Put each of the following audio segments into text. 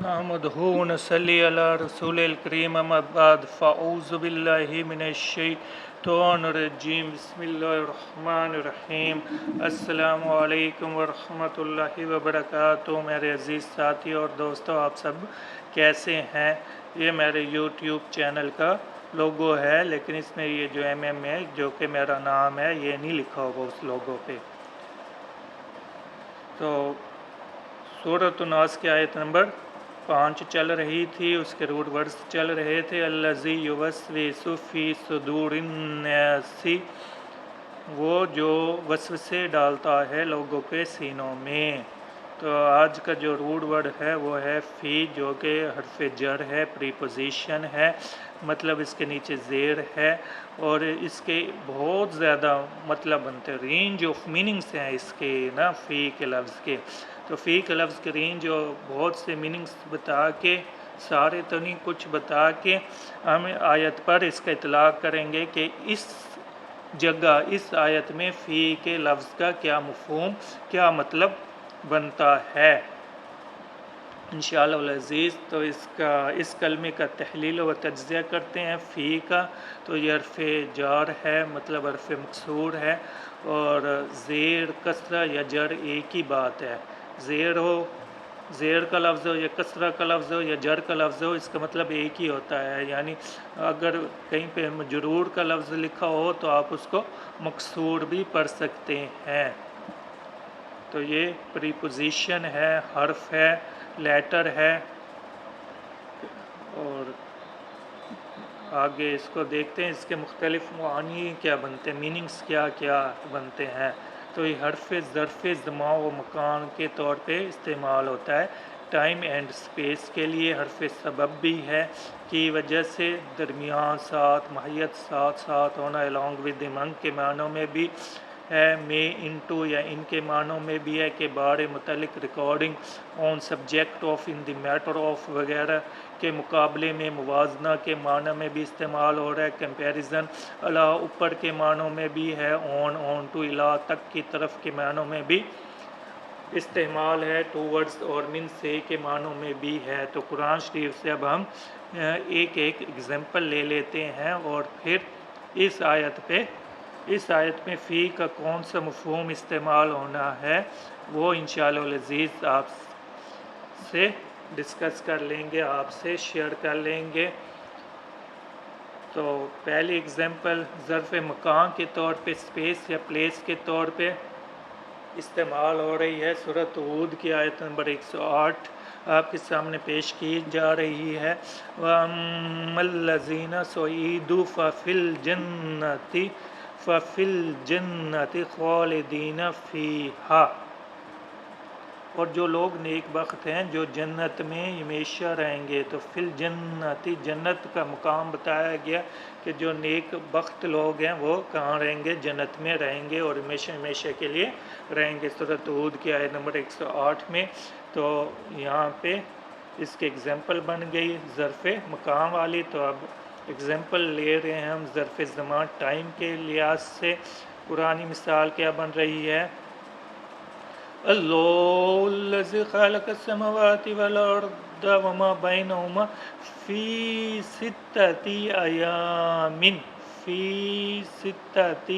نحمدہ و نصلی علی رسول الکریم اما بعد فاعوذ باللہ من الشیطان الرجیم بسم اللہ الرحمن الرحیم السلام علیکم ورحمۃ اللہ وبرکاتہ۔ میرے عزیز ساتھی اور دوستو، آپ سب کیسے ہیں؟ یہ میرے یوٹیوب چینل کا لوگو ہے، لیکن اس میں یہ جو ایم ہے جو کہ میرا نام ہے یہ نہیں لکھا ہوگا اس لوگو پہ۔ تو سورۃ الناس کی آیت نمبر 5 چل رہی تھی، اس کے روٹ ورڈز چل رہے تھے الذی یوسوس فی صدور الناس، وہ جو وسوسے ڈالتا ہے لوگوں کے سینوں میں۔ تو آج کا جو روٹ ورڈ ہے وہ ہے فی، جو کہ حرف جر ہے، پریپوزیشن ہے، مطلب اس کے نیچے زیر ہے، اور اس کے بہت زیادہ مطلب بنتے ہیں، رینج آف میننگس ہیں اس کے نا، فی کے لفظ کے۔ تو فی کے لفظ کے رینج جو بہت سے میننگس بتا کے، سارے تو نہیں کچھ بتا کے، ہم آیت پر اس کا اطلاق کریں گے کہ اس جگہ اس آیت میں فی کے لفظ کا کیا مفہوم، کیا مطلب بنتا ہے انشاءاللہ العزیز۔ تو اس کلمے کا تحلیل و تجزیہ کرتے ہیں۔ فی کا تو یہ حرف جار ہے، مطلب حرف مکسور ہے، اور زیر، کسرہ یا جر ایک ہی بات ہے۔ زیر کا لفظ ہو یا کسرہ کا لفظ ہو یا جر کا لفظ ہو، اس کا مطلب ایک ہی ہوتا ہے۔ یعنی اگر کہیں پہ مجرور کا لفظ لکھا ہو تو آپ اس کو مکسور بھی پڑھ سکتے ہیں۔ تو یہ پریپوزیشن ہے، حرف ہے، لیٹر ہے، اور آگے اس کو دیکھتے ہیں اس کے مختلف معانی کیا بنتے ہیں، میننگس کیا کیا بنتے ہیں۔ تو یہ حرف ظرف زمان و مکان کے طور پہ استعمال ہوتا ہے، ٹائم اینڈ اسپیس کے لیے۔ حرف سبب بھی ہے، کی وجہ سے، درمیان، ساتھ، ماہیت، ساتھ ساتھ ہونا، along with among کے معنوں میں بھی ہے، میں، انٹو یا ان کے معنوں میں بھی ہے، کہ بارے متعلق، recording on subject of, in the matter of وغیرہ کے مقابلے میں، موازنہ کے معنی میں بھی استعمال ہو رہا ہے، کمپیریزن، الا اوپر کے معنوں میں بھی ہے، آن ٹو، الا تک کی طرف کے معنوں میں بھی استعمال ہے، ٹوورڈز اور من سے کے معنوں میں بھی ہے۔ تو قرآن شریف سے اب ہم ایک ایک ایگزامپل لے لیتے ہیں، اور پھر اس آیت میں فی کا کون سا مفہوم استعمال ہونا ہے وہ انشاءاللہ العزیز آپ سے ڈسکس کر لیں گے، آپ سے شیئر کر لیں گے۔ تو پہلی ایگزامپل ظرف مکان کے طور پہ، اسپیس یا پلیس کے طور پہ استعمال ہو رہی ہے۔ سورۃ ہود کی آیت نمبر 108 آپ کے سامنے پیش کی جا رہی ہے۔ وَأَمَّا الَّذِينَ سُعِدُوا فَفِي الْجَنَّةِ خَالِدِينَ فِيهَا، اور جو لوگ نیک بخت ہیں جو جنت میں ہمیشہ رہیں گے۔ تو فی الجنت، جنت کا مقام بتایا گیا کہ جو نیک بخت لوگ ہیں وہ کہاں رہیں گے، جنت میں رہیں گے، اور ہمیشہ ہمیشہ کے لیے رہیں گے۔ سورۃ ہود کی آیت نمبر 108 میں۔ تو یہاں پہ اس کے ایگزامپل بن گئی ظرف مقام والی۔ تو اب ایگزامپل لے رہے ہیں ہم ظرف زمان، ٹائم کے لحاظ سے۔ قرآنی مثال کیا بن رہی ہے؟ اللہ الذی خلق السماوات والارض وما بینہما فی ستۃ ایام، فی ستۃ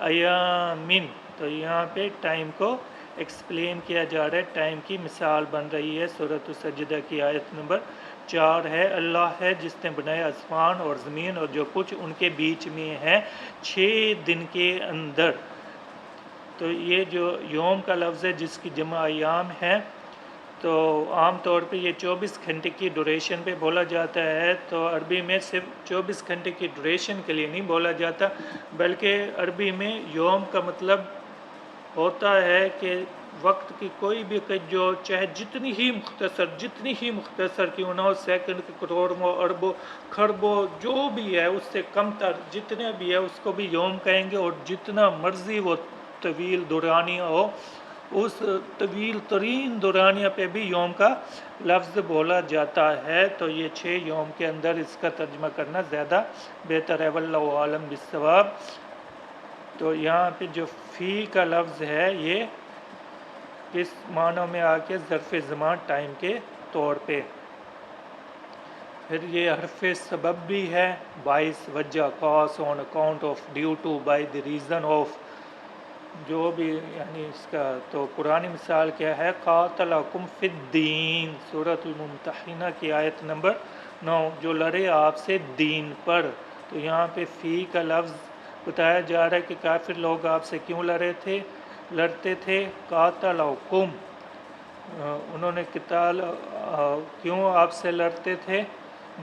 ایام۔ تو یہاں پہ ٹائم کو ایکسپلین کیا جا رہا ہے، ٹائم کی مثال بن رہی ہے۔ سورۃ السجدہ کی آیت نمبر 4 ہے، اللہ ہے جس نے بنایا آسمان اور زمین اور جو کچھ ان کے بیچ میں ہے 6 دن کے اندر۔ تو یہ جو یوم کا لفظ ہے جس کی جمع ایام ہے، تو عام طور پہ یہ 24 گھنٹے کی ڈوریشن پہ بولا جاتا ہے۔ تو عربی میں صرف 24 گھنٹے کی ڈوریشن کے لیے نہیں بولا جاتا، بلکہ عربی میں یوم کا مطلب ہوتا ہے کہ وقت کی کوئی بھی جو چاہے جتنی ہی مختصر کیوں نہ ہو، سیکنڈ کے کروڑوں اربوں خربوں جو بھی ہے اس سے کم تر جتنے بھی ہے اس کو بھی یوم کہیں گے، اور جتنا مرضی وہ طویل دورانیہ ہو، اس طویل ترین دورانیہ پہ بھی یوم کا لفظ بولا جاتا ہے۔ تو یہ 6 یوم کے اندر اس کا ترجمہ کرنا زیادہ بہتر ہے، واللہ عالم بالصواب۔ تو یہاں پہ جو فی کا لفظ ہے یہ کس معنوں میں آ کے ظرف زمان ٹائم کے طور پہ. پھر یہ حرف سبب بھی ہے، باعث وجہ، cause, on account of, due to, by the reason of, جو بھی یعنی اس کا. تو قرآن مثال کیا ہے؟ قاتلکم فی الدین، سورۃ الممتحنہ کی آیت نمبر 9، جو لڑے آپ سے دین پر. تو یہاں پہ فی کا لفظ بتایا جا رہا ہے کہ کافر لوگ آپ سے کیوں لڑتے تھے. قاتلکم، انہوں نے قتال کیوں آپ سے لڑتے تھے؟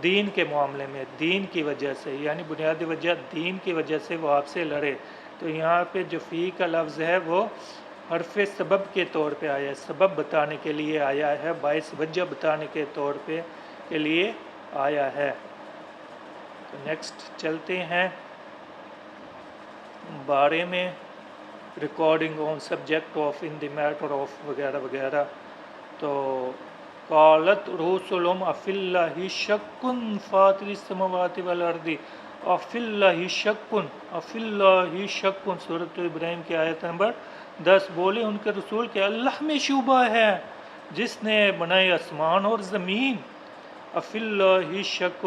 دین کے معاملے میں، دین کی وجہ سے، یعنی بنیادی وجہ دین کی وجہ سے وہ آپ سے لڑے. تو یہاں پہ جو فی کا لفظ ہے وہ حرف سبب کے طور پہ آیا ہے، سبب بتانے کے لیے آیا ہے، باعث وجہ بتانے کے طور پہ کے لیے آیا ہے. تو نیکسٹ چلتے ہیں بارے میں recording on subject of in the matter of وغیرہ وغیرہ. تو قالت رسلهم افی اللہ شک فاطر السماوات والارض، افی اللہ شک، افی اللہ شک، سورۃ ابراہیم کی آیت نمبر 10. بولے ان کے رسول کہ اللہ میں شبہ ہے جس نے بنائے آسمان اور زمین. افی اللہ شک،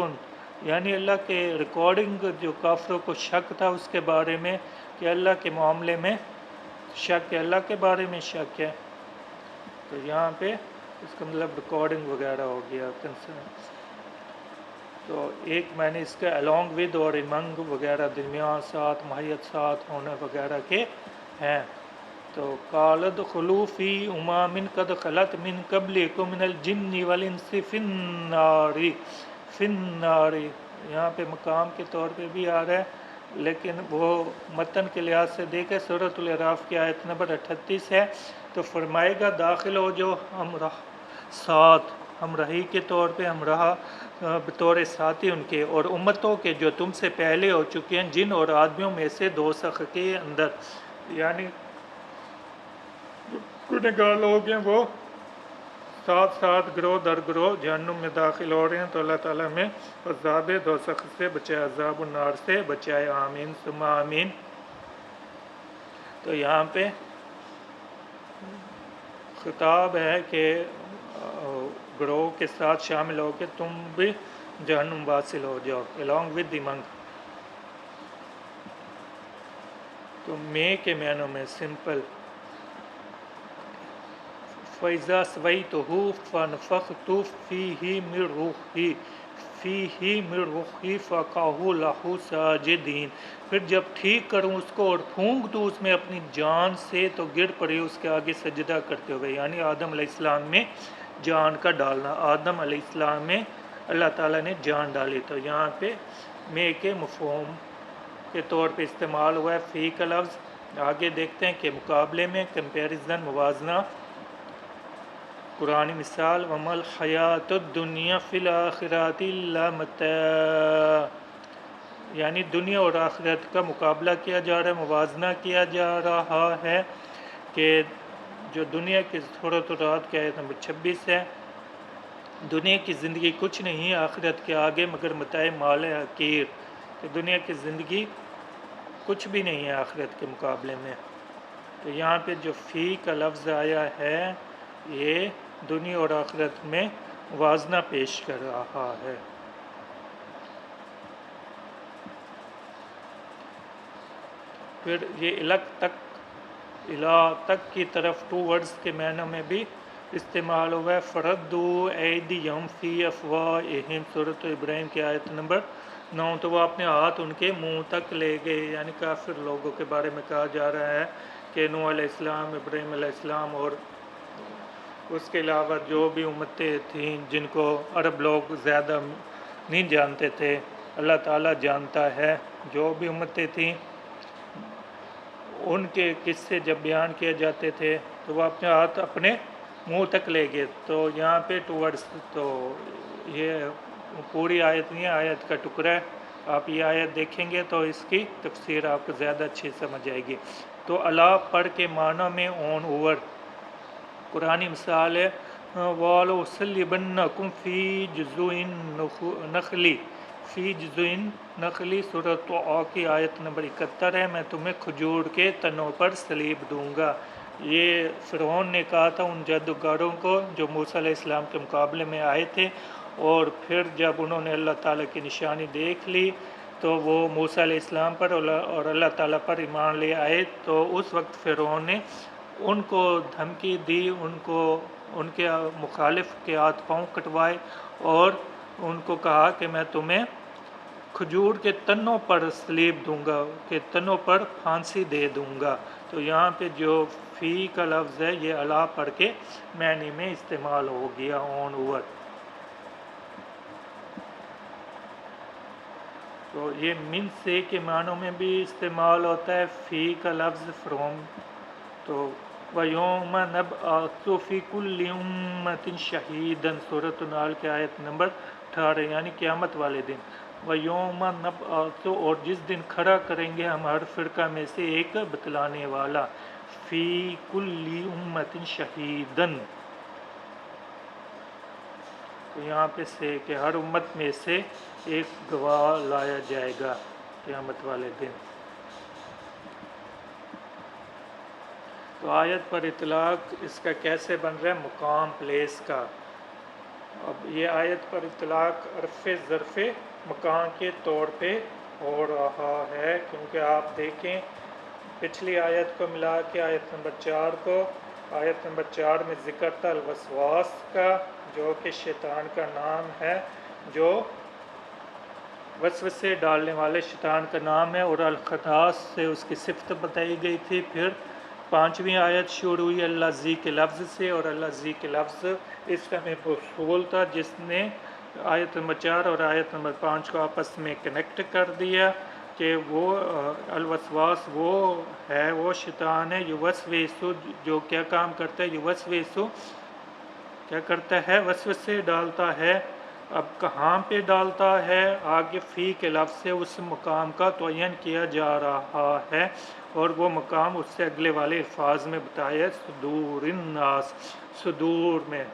یعنی اللہ کے ریکارڈنگ جو کافروں کو شک تھا اس کے بارے میں کہ اللہ کے معاملے میں شک ہے، اللہ کے بارے میں شک ہے. تو یہاں پہ اس کا مطلب ریکارڈنگ وغیرہ ہو گیا کنسرن. تو ایک میں نے اس کا along with اور among وغیرہ درمیان، ساتھ، ماہیت ساتھ ہونے وغیرہ کے ہیں. تو قالد خلوفی امام قد خلت من قبلکم من الجن والانس فی النار، فی النار یہاں پہ مقام کے طور پہ بھی آ رہا ہے، لیکن وہ متن کے لحاظ سے دیکھیں سورۃ الاعراف کی آیت نمبر 38 ہے. تو فرمائے گا داخل ہو جو ہمراہ ساتھ، ہمراہی کے طور پہ، ہمراہ بطور ساتھی ان کے اور امتوں کے جو تم سے پہلے ہو چکے ہیں، جن اور آدمیوں میں سے دوزخ کے اندر. یعنی گنہگار لوگ ہیں وہ ساتھ ساتھ گروہ در گروہ جہنم میں داخل ہو رہے ہیں. تو اللہ تعالیٰ میں عذاب دوزخ سے بچائے، عذاب النار سے بچائے. آمین ثم آمین. تو یہاں پہ خطاب ہے کہ گروہ کے ساتھ شامل ہو کے تم بھی جہنم واصل ہو جاؤ along with the monk. تو میں کے معنوں میں سمپل، فَإِذَا سَوَيْتُهُ فَنَفَخْتُ فِيهِ مِن رُوحِي، فِيهِ مِن رُوحِي فَقَعُوا لَهُ سَاجِدِينَ. پھر جب ٹھیک کروں اس کو اور پھونک دوں اس میں اپنی جان سے تو گر پڑے اس کے آگے سجدہ کرتے ہوئے. یعنی آدم علیہ السلام میں جان کا ڈالنا، آدم علیہ السلام میں اللہ تعالیٰ نے جان ڈالی. تو یہاں پہ میں کے مفہوم کے طور پہ استعمال ہوا ہے فی کا لفظ. آگے دیکھتے ہیں کہ مقابلے میں کمپیریزن، موازنہ. قرآن مثال وَمَا الْحَيَاةُ الدُّنْيَا فِي الْآخِرَةِ إِلَّا مَتَاعٌ، یعنی دنیا اور آخرت کا مقابلہ کیا جا رہا ہے، موازنہ کیا جا رہا ہے کہ جو دنیا کی سورۃ الرعد کی آیت نمبر 26 ہے، دنیا کی زندگی کچھ نہیں آخرت کے آگے مگر متاع مال حقیر، کہ دنیا کی زندگی کچھ بھی نہیں ہے آخرت کے مقابلے میں. تو یہاں پہ جو فی کا لفظ آیا ہے یہ دنیا اور آخرت میں موازنہ پیش کر رہا ہے. پھر یہ الہ تک کی طرف ٹو ورڈز کے معنی میں بھی استعمال ہوا ہے. فردو ایدیہم فی افواہہم، سورۃ ابراہیم کی آیت نمبر 9. تو وہ اپنے ہاتھ ان کے منہ تک لے گئے. یعنی کافر لوگوں کے بارے میں کہا جا رہا ہے کہ نوح علیہ السلام، ابراہیم علیہ السلام اور اس کے علاوہ جو بھی امتیں تھیں جن کو عرب لوگ زیادہ نہیں جانتے تھے، اللہ تعالیٰ جانتا ہے، جو بھی امتیں تھیں ان کے قصے جب بیان کیے جاتے تھے تو وہ اپنے ہاتھ اپنے منہ تک لے گئے. تو یہاں پہ ٹورڈس، تو یہ پوری آیت نہیں ہے، آیت کا ٹکڑا ہے. آپ یہ آیت دیکھیں گے تو اس کی تفسیر آپ کو زیادہ اچھی سمجھ آئے گی. تو اللہ پڑھ کے معنی میں اون اوور قرآنی مثال ہے وَلَأُصَلِّبَنَّكُمْ فِي جُذُوعِ النَّخْلِ، فی جُذُوعِ النَّخْلِ سورۃ طٰ کی آیت نمبر 71 ہے. میں تمہیں کھجور کے تنوں پر صلیب دوں گا. یہ فرعون نے کہا تھا ان جادوگروں کو جو موسیٰ علیہ السلام کے مقابلے میں آئے تھے، اور پھر جب انہوں نے اللہ تعالیٰ کی نشانی دیکھ لی تو وہ موسیٰ علیہ السلام پر اور اللہ تعالیٰ پر ایمان لے آئے۔ تو اس وقت فرعون نے ان کو دھمکی دی، ان کے مخالف کے ہاتھ پاؤں کٹوائے اور ان کو کہا کہ میں تمہیں کھجور کے تنوں پر سلیب دوں گا، کہ تنوں پر پھانسی دے دوں گا۔ تو یہاں پہ جو فی کا لفظ ہے یہ علا پڑھ کے معنی میں استعمال ہو گیا، آن اوور۔ تو یہ من سے کے معنوں میں بھی استعمال ہوتا ہے فی کا لفظ فرام۔ تو وَيَوْمَ نَبْعَثُ فِي كُلِّ أُمَّةٍ شَهِيدًا، سورۃ النحل کی آیت نمبر 18، یعنی قیامت والے دن۔ وَيَوْمَ نَبْعَثُ، اور جس دن کھڑا کریں گے ہم ہر فرقہ میں سے ایک بتلانے والا، فی کل امت شہیدن، تو یہاں پہ سے کہ ہر امت میں سے ایک گواہ لایا جائے گا قیامت والے دن۔ تو آیت پر اطلاق اس کا کیسے بن رہا ہے؟ مقام، پلیس کا۔ اب یہ آیت پر اطلاق عرف ظرف مکان کے طور پہ ہو رہا ہے، کیونکہ آپ دیکھیں پچھلی آیت کو ملا کے آیت نمبر 4 کو، آیت نمبر 4 میں ذکر تھا الوسواس کا، جو کہ شیطان کا نام ہے، جو وسوسے ڈالنے والے شیطان کا نام ہے، اور الخناس سے اس کی صفت بتائی گئی تھی۔ پھر 5ویں آیت شروع ہوئی اللہ زی کے لفظ سے، اور اللہ زی کے لفظ اس کا میں موصول تھا جس نے آیت نمبر 4 اور آیت نمبر 5 کو آپس میں کنیکٹ کر دیا کہ وہ الوسواس وہ ہے، وہ شیطان ہے، یوسوسو، جو کیا کام کرتا ہے؟ یوسوسو کیا کرتا ہے؟ وسوسے ڈالتا ہے۔ اب کہاں پہ ڈالتا ہے؟ آگے فی کے لفظ سے اس مقام کا تعین کیا جا رہا ہے، اور وہ مقام اس سے اگلے والے الفاظ میں بتایا، صدور الناس، صدور میں،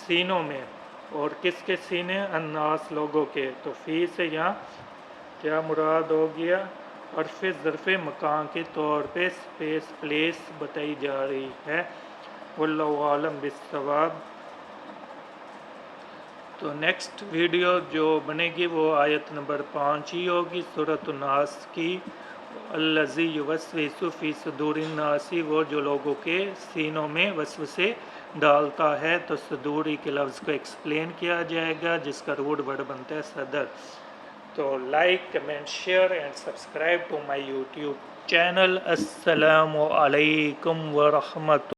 سینوں میں، اور کس کے سینے؟ الناس، لوگوں کے۔ تو فی سے یہاں کیا مراد ہو گیا؟ عرف ظرف مکان کے طور پہ اسپیس، پلیس بتائی جا رہی ہے۔ واللہ عالم بالصواب۔ تو نیکسٹ ویڈیو جو بنے گی وہ آیت نمبر 5 ہی ہوگی سورۃ الناس کی، الذی یوسوس فی صدور الناس، وہ جو لوگوں کے سینوں میں وسوسے ڈالتا ہے۔ تو صدوری کے لفظ کو ایکسپلین کیا جائے گا، جس کا روٹ ورڈ بنتا ہے صدر۔ تو like, comment, share and subscribe to my YouTube channel. السلام علیکم ورحمۃ